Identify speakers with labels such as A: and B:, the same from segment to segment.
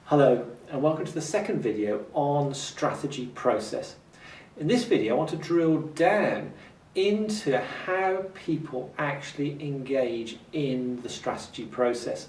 A: Hello and welcome to the second video on strategy process. In this video I want to drill down into how people actually engage in the strategy process.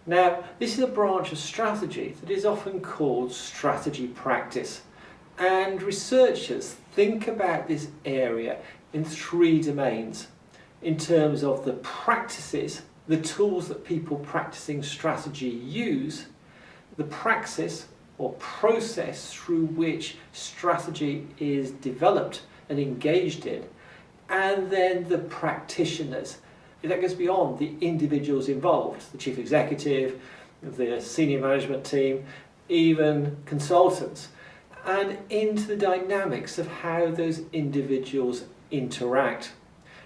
A: Now this is a branch of strategy that is often called strategy practice, and researchers think about this area in three domains in terms of the practices, the tools that people practicing strategy use, the praxis or process through which strategy is developed and engaged in, and then the practitioners. That goes beyond the individuals involved, the chief executive, the senior management team, even consultants, and into the dynamics of how those individuals interact.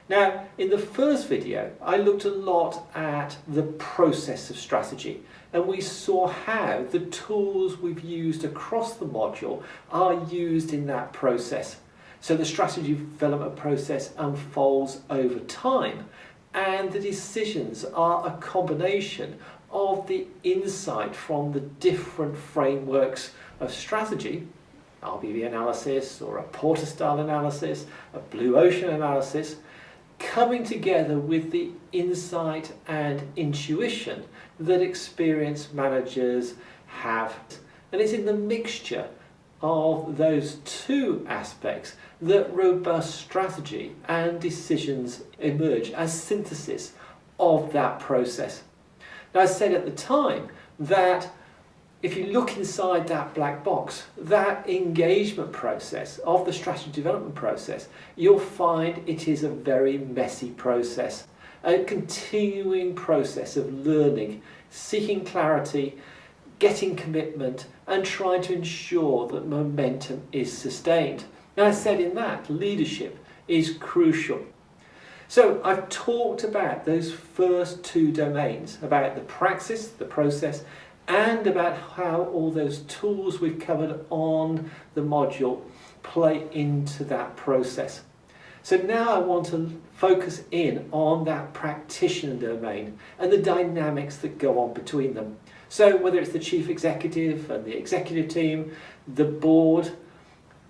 A: Now, in the first video, I looked a lot at the process of strategy, and we saw how the tools we've used across the module are used in that process. So the strategy development process unfolds over time, and the decisions are a combination of the insight from the different frameworks of strategy, RBV analysis or a Porter style analysis, a Blue Ocean analysis, coming together with the insight and intuition that experienced managers have. And it's in the mixture of those two aspects that robust strategy and decisions emerge as synthesis of that process. Now, I said at the time that if you look inside that black box, that engagement process of the strategy development process, you'll find it is a very messy process, a continuing process of learning, seeking clarity, getting commitment, and trying to ensure that momentum is sustained. And I said in that, leadership is crucial. So I've talked about those first two domains, about the praxis, the process, and about how all those tools we've covered on the module play into that process. So now I want to focus in on that practitioner domain and the dynamics that go on between them. So whether it's the chief executive and the executive team, the board,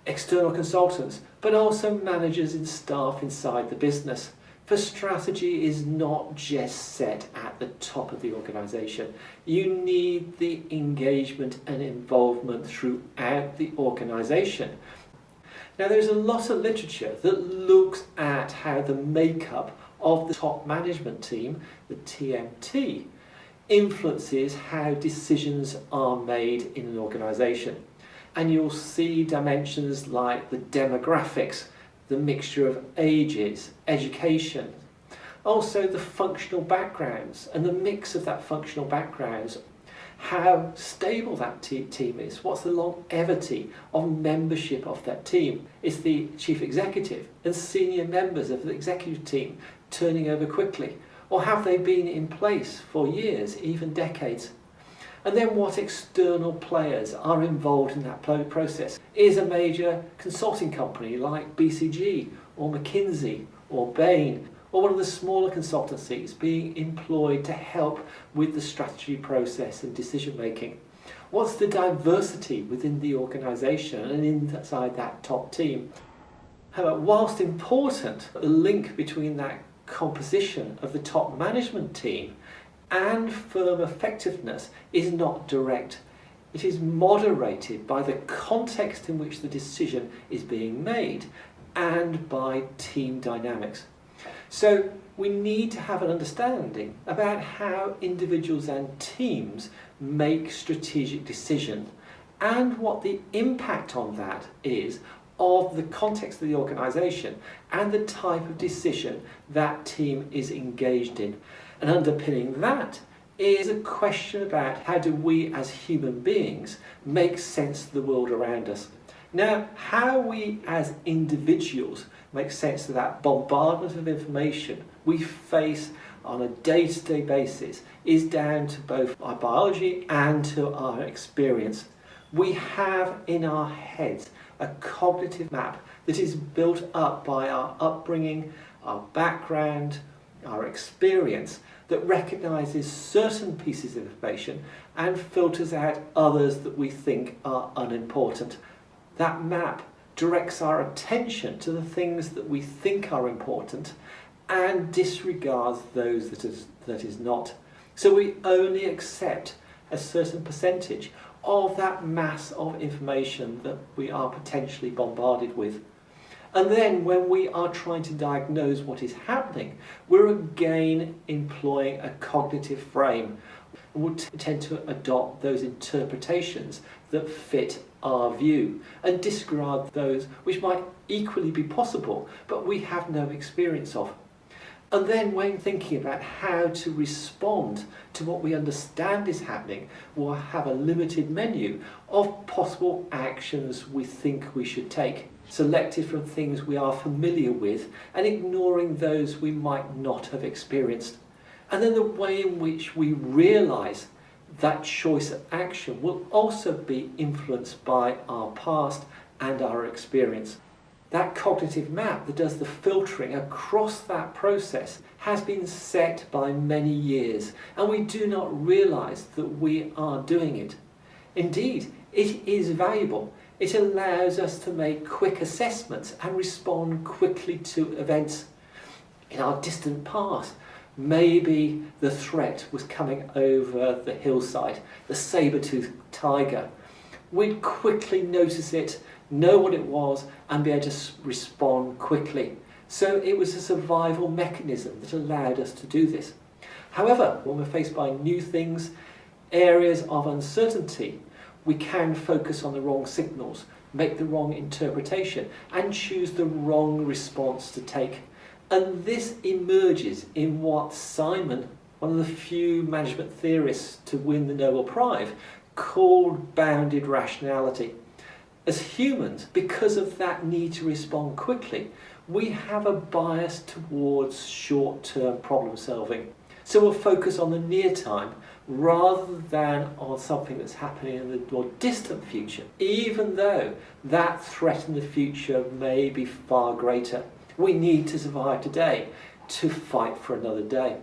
A: external consultants, but also managers and staff inside the business. For strategy is not just set at the top of the organisation. You need the engagement and involvement throughout the organisation. Now, there's a lot of literature that looks at how the makeup of the top management team, the TMT, influences how decisions are made in an organisation. And you'll see dimensions like the demographics, the mixture of ages, education, also the functional backgrounds and the mix of that functional backgrounds, how stable that team is, what's the longevity of membership of that team. Is the chief executive and senior members of the executive team turning over quickly, or have they been in place for years, even decades? And then what external players are involved in that process? Is a major consulting company like BCG or McKinsey or Bain or one of the smaller consultancies being employed to help with the strategy process and decision making? What's the diversity within the organisation and inside that top team? However, whilst important, the link between that composition of the top management team and firm effectiveness is not direct. It is moderated by the context in which the decision is being made and by team dynamics. So we need to have an understanding about how individuals and teams make strategic decisions and what the impact on that is of the context of the organisation and the type of decision that team is engaged in. And underpinning that is a question about how do we as human beings make sense of the world around us. Now, how we as individuals make sense of that bombardment of information we face on a day-to-day basis is down to both our biology and to our experience. We have in our heads a cognitive map that is built up by our upbringing, our background, our experience, that recognises certain pieces of information and filters out others that we think are unimportant. That map directs our attention to the things that we think are important and disregards those that is not. So we only accept a certain percentage of that mass of information that we are potentially bombarded with. And then when we are trying to diagnose what is happening, we're again employing a cognitive frame. We'll tend to adopt those interpretations that fit our view and disregard those which might equally be possible, but we have no experience of. And then when thinking about how to respond to what we understand is happening, we'll have a limited menu of possible actions we think we should take, selected from things we are familiar with and ignoring those we might not have experienced. And then the way in which we realise that choice of action will also be influenced by our past and our experience. That cognitive map that does the filtering across that process has been set by many years, and we do not realise that we are doing it. Indeed, it is valuable. It allows us to make quick assessments and respond quickly to events. In our distant past, maybe the threat was coming over the hillside, the saber-toothed tiger. We'd quickly notice it, know what it was, and be able to respond quickly. So it was a survival mechanism that allowed us to do this. However, when we're faced by new things, areas of uncertainty, we can focus on the wrong signals, make the wrong interpretation, and choose the wrong response to take. And this emerges in what Simon, one of the few management theorists to win the Nobel Prize, called bounded rationality. As humans, because of that need to respond quickly, we have a bias towards short-term problem solving. So we'll focus on the near time rather than on something that's happening in the more distant future, even though that threat in the future may be far greater. We need to survive today to fight for another day.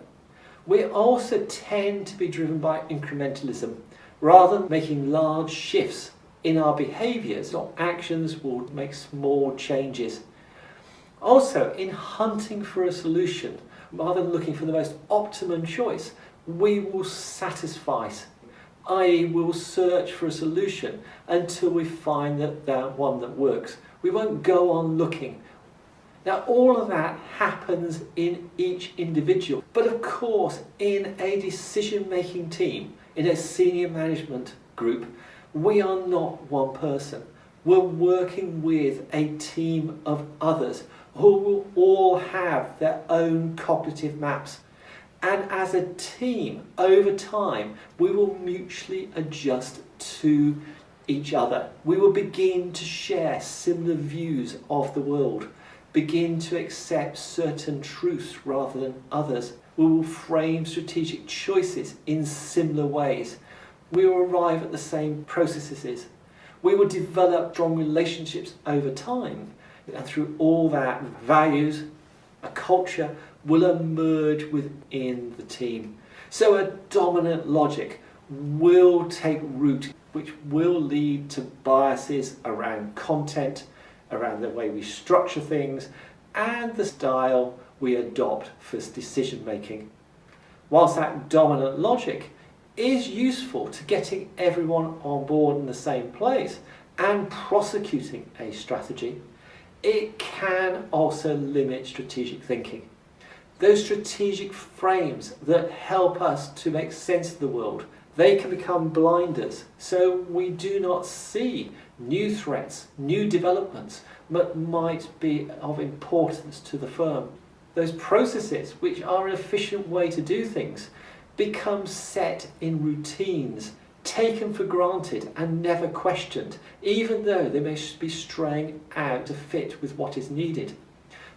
A: We also tend to be driven by incrementalism. Rather than making large shifts in our behaviours or actions, will make small changes. Also, in hunting for a solution, rather than looking for the most optimum choice, we will satisfy, i.e. we will search for a solution until we find that one that works. We won't go on looking. Now, all of that happens in each individual, but of course in a decision-making team, in a senior management group, we are not one person. We're working with a team of others who will all have their own cognitive maps. And as a team, over time, we will mutually adjust to each other. We will begin to share similar views of the world, begin to accept certain truths rather than others. We will frame strategic choices in similar ways. We will arrive at the same processes. We will develop strong relationships over time. And through all that, values, a culture will emerge within the team. So a dominant logic will take root, which will lead to biases around content, around the way we structure things, and the style we adopt for decision making. Whilst that dominant logic is useful to getting everyone on board in the same place and prosecuting a strategy, it can also limit strategic thinking. Those strategic frames that help us to make sense of the world, they can become blinders, so we do not see new threats, new developments that might be of importance to the firm. Those processes, which are an efficient way to do things, become set in routines, taken for granted and never questioned, even though they may be straying out to fit with what is needed.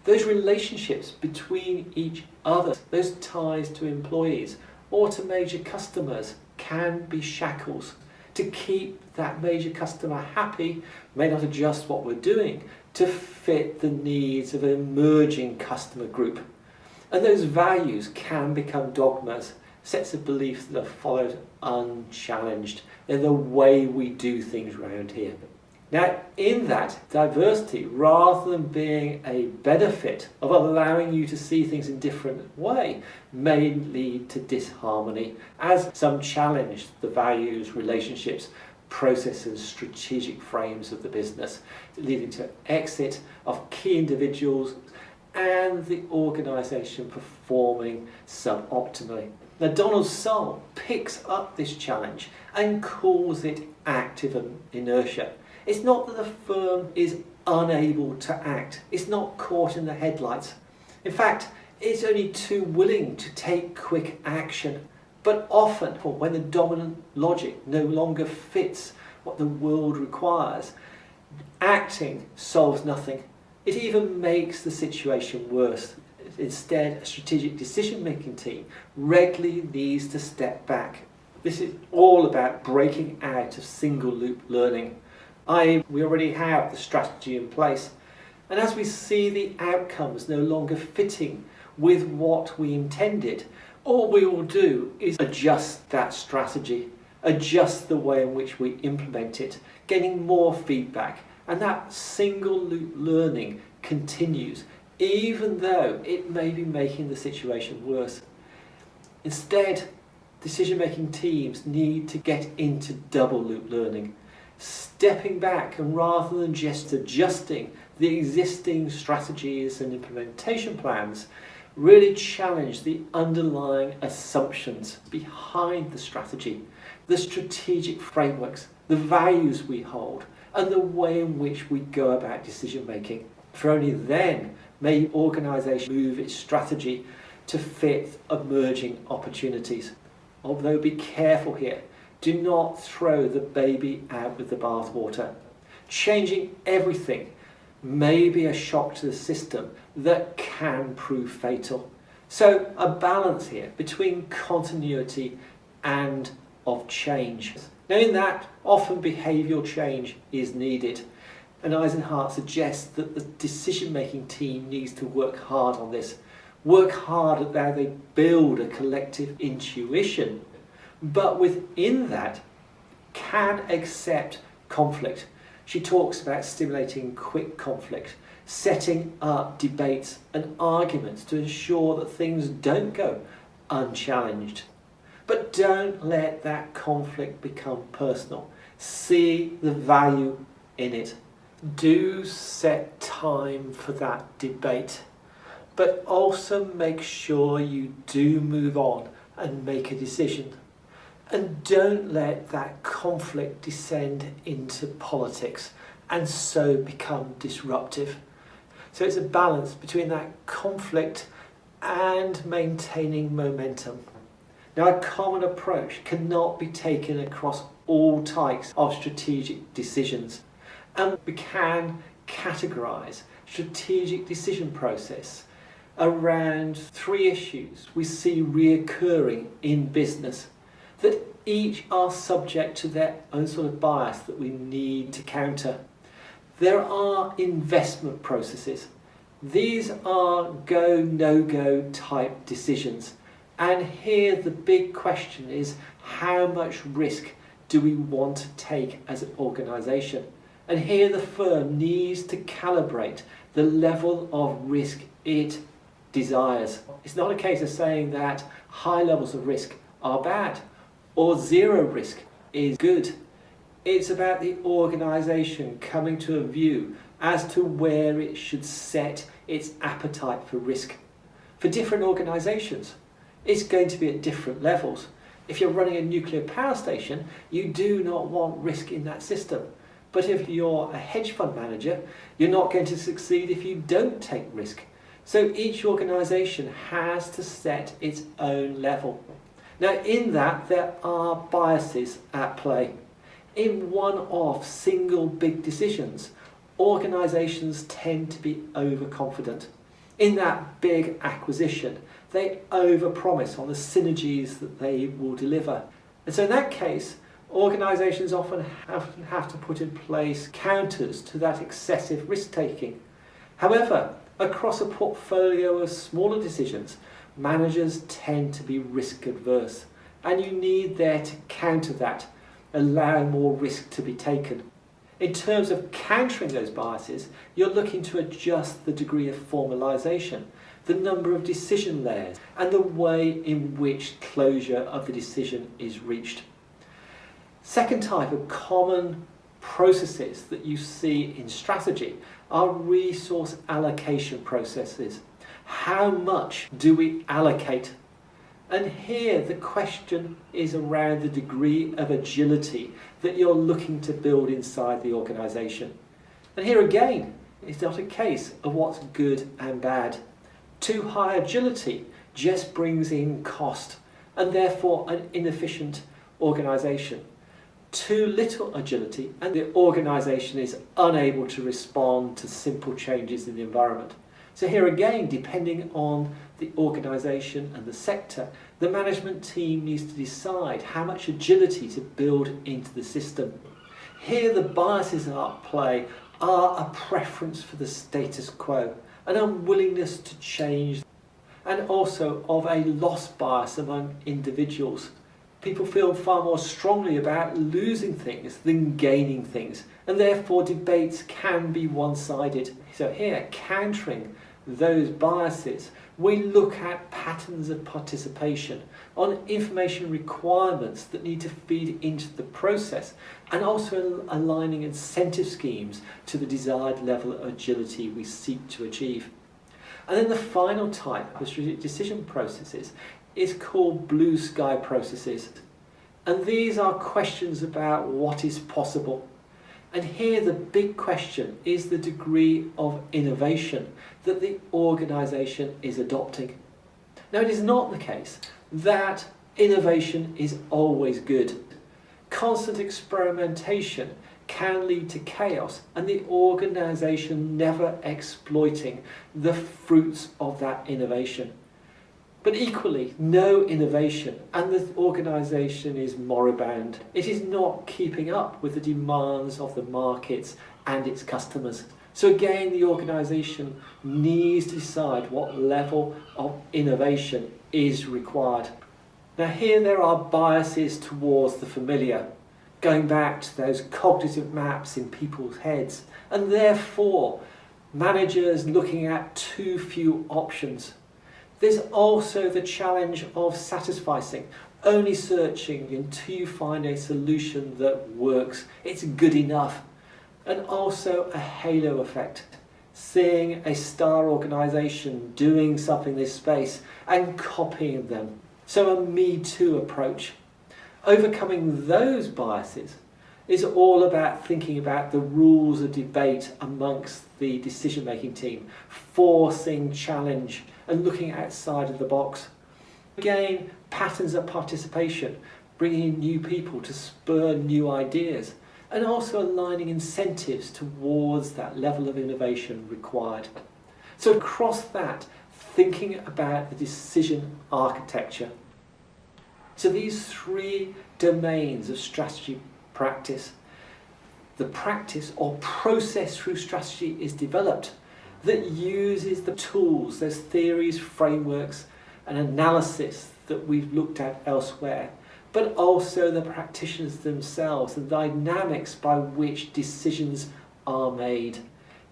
A: Those relationships between each other, those ties to employees or to major customers, can be shackles. To keep that major customer happy, may not adjust what we're doing to fit the needs of an emerging customer group. And those values can become dogmas, sets of beliefs that are followed unchallenged. They're the way we do things around here. Now, in that, diversity, rather than being a benefit of allowing you to see things in a different way, may lead to disharmony, as some challenge the values, relationships, processes, strategic frames of the business, leading to exit of key individuals and the organisation performing suboptimally. Now, Donald Sull picks up this challenge and calls it active inertia. It's not that the firm is unable to act. It's not caught in the headlights. In fact, it's only too willing to take quick action. But often, when the dominant logic no longer fits what the world requires, acting solves nothing. It even makes the situation worse. Instead, a strategic decision-making team regularly needs to step back. This is all about breaking out of single-loop learning. We already have the strategy in place, and as we see the outcomes no longer fitting with what we intended, all we will do is adjust that strategy, adjust the way in which we implement it, getting more feedback, and that single-loop learning continues, even though it may be making the situation worse. Instead, decision-making teams need to get into double-loop learning, stepping back, and rather than just adjusting the existing strategies and implementation plans, really challenge the underlying assumptions behind the strategy, the strategic frameworks, the values we hold, and the way in which we go about decision making. For only then may organisation move its strategy to fit emerging opportunities. Although be careful here, do not throw the baby out with the bathwater. Changing everything may be a shock to the system that can prove fatal. So a balance here between continuity and of change. Now in that, often behavioural change is needed. And Eisenhardt suggests that the decision-making team needs to work hard on this. Work hard at how they build a collective intuition, but within that can accept conflict. She talks about stimulating quick conflict, setting up debates and arguments to ensure that things don't go unchallenged. But don't let that conflict become personal. See the value in it. Do set time for that debate, but also make sure you do move on and make a decision. And don't let that conflict descend into politics and so become disruptive. So it's a balance between that conflict and maintaining momentum. Now, a common approach cannot be taken across all types of strategic decisions, and we can categorise strategic decision process around 3 issues we see reoccurring in business, that each are subject to their own sort of bias that we need to counter. There are investment processes. These are go, no-go type decisions. And here the big question is, how much risk do we want to take as an organisation? And here the firm needs to calibrate the level of risk it desires. It's not a case of saying that high levels of risk are bad or zero risk is good. It's about the organisation coming to a view as to where it should set its appetite for risk. For different organisations, it's going to be at different levels. If you're running a nuclear power station, you do not want risk in that system. But if you're a hedge fund manager, you're not going to succeed if you don't take risk. So each organisation has to set its own level. Now in that, there are biases at play. In one-off single big decisions, organisations tend to be overconfident. In that big acquisition, they overpromise on the synergies that they will deliver. And so in that case, organisations often have to put in place counters to that excessive risk-taking. However, Across a portfolio of smaller decisions, managers tend to be risk adverse, and you need there to counter that, allow more risk to be taken. In terms of countering those biases, you're looking to adjust the degree of formalisation, the number of decision layers, and the way in which closure of the decision is reached. Second type of common processes that you see in strategy are resource allocation processes. How much do we allocate? And here the question is around the degree of agility that you're looking to build inside the organisation. And here again, it's not a case of what's good and bad. Too high agility just brings in cost and therefore an inefficient organisation. Too little agility and the organisation is unable to respond to simple changes in the environment. So here again, depending on the organisation and the sector, the management team needs to decide how much agility to build into the system. Here the biases at play are a preference for the status quo, an unwillingness to change, and also of a loss bias among individuals. People feel far more strongly about losing things than gaining things, and therefore debates can be one-sided. So here, countering those biases, we look at patterns of participation, on information requirements that need to feed into the process, and also aligning incentive schemes to the desired level of agility we seek to achieve. And then the final type of strategic decision processes is called blue sky processes. And these are questions about what is possible. And here the big question is the degree of innovation that the organisation is adopting. Now, it is not the case that innovation is always good. Constant experimentation can lead to chaos and the organisation never exploiting the fruits of that innovation. But equally, no innovation and the organisation is moribund. It is not keeping up with the demands of the markets and its customers. So again, the organisation needs to decide what level of innovation is required. Now here there are biases towards the familiar, going back to those cognitive maps in people's heads, and therefore managers looking at too few options. There's also the challenge of satisficing, only searching until you find a solution that works. It's good enough. And also a halo effect, seeing a star organisation doing something in this space and copying them. So a Me Too approach. Overcoming those biases is all about thinking about the rules of debate amongst the decision-making team, forcing challenge and looking outside of the box. Again, patterns of participation, bringing in new people to spur new ideas, and also aligning incentives towards that level of innovation required. So across that, thinking about the decision architecture. So these three domains of strategy practice. The practice or process through strategy is developed that uses the tools, those theories, frameworks and analysis that we've looked at elsewhere, but also the practitioners themselves and the dynamics by which decisions are made.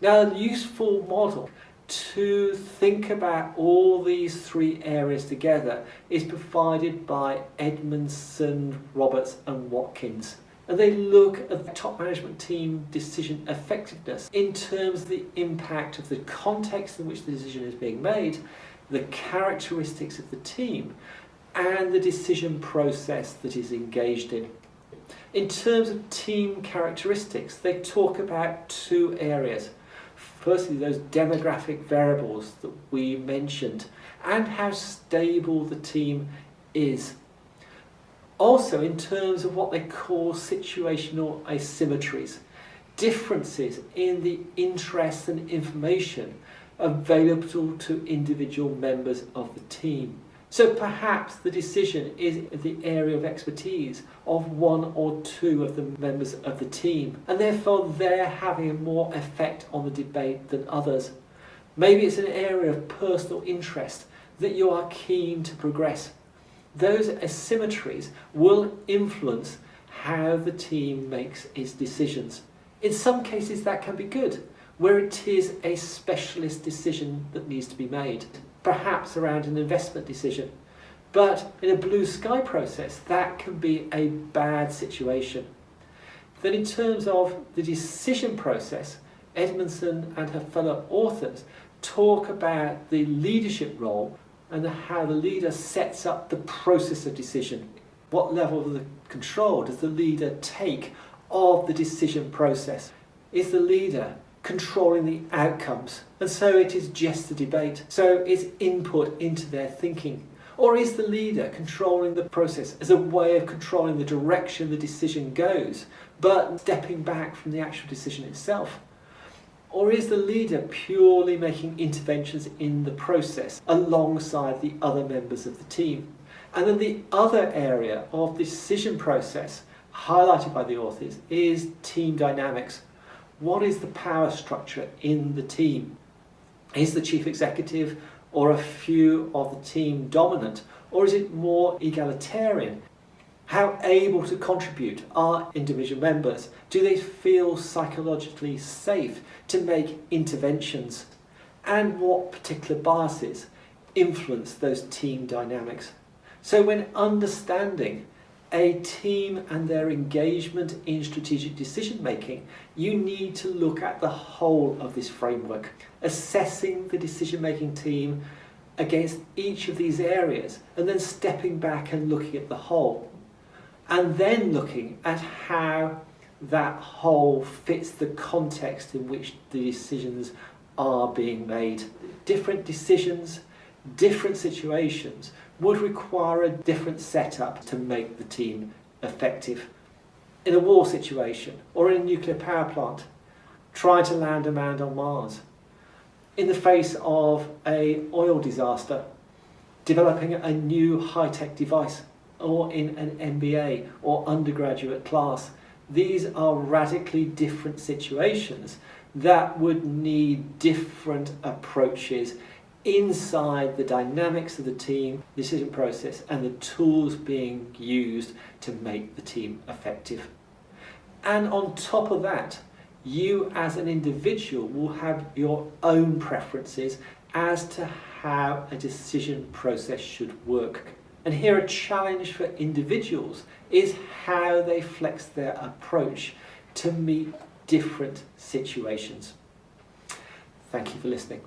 A: Now, a useful model to think about all these three areas together is provided by Edmondson, Roberts and Watkins. And they look at the top management team decision effectiveness in terms of the impact of the context in which the decision is being made, the characteristics of the team, and the decision process that is engaged in. In terms of team characteristics, they talk about two areas. Firstly, those demographic variables that we mentioned and how stable the team is. Also, in terms of what they call situational asymmetries, differences in the interests and information available to individual members of the team. So perhaps the decision is in the area of expertise of one or two of the members of the team, and therefore they're having more effect on the debate than others. Maybe it's an area of personal interest that you are keen to progress. Those asymmetries will influence how the team makes its decisions. In some cases that can be good, where it is a specialist decision that needs to be made, perhaps around an investment decision. But in a blue sky process, that can be a bad situation. Then in terms of the decision process, Edmondson and her fellow authors talk about the leadership role and how the leader sets up the process of decision. What level of the control does the leader take of the decision process? Is the leader controlling the outcomes? And so it is just a debate. So it's input into their thinking. Or is the leader controlling the process as a way of controlling the direction the decision goes, but stepping back from the actual decision itself? Or is the leader purely making interventions in the process alongside the other members of the team? And then the other area of the decision process highlighted by the authors is team dynamics. What is the power structure in the team? Is the chief executive or a few of the team dominant, or is it more egalitarian? How able to contribute are individual members? Do they feel psychologically safe to make interventions? And what particular biases influence those team dynamics? So when understanding a team and their engagement in strategic decision making, you need to look at the whole of this framework, assessing the decision making team against each of these areas, and then stepping back and looking at the whole. And then looking at how that whole fits the context in which the decisions are being made. Different decisions, different situations would require a different setup to make the team effective. In a war situation or in a nuclear power plant, trying to land a man on Mars. In the face of an oil disaster, developing a new high-tech device, or in an MBA or undergraduate class. These are radically different situations that would need different approaches inside the dynamics of the team, decision process, and the tools being used to make the team effective. And on top of that, you as an individual will have your own preferences as to how a decision process should work. And here a challenge for individuals is how they flex their approach to meet different situations. Thank you for listening.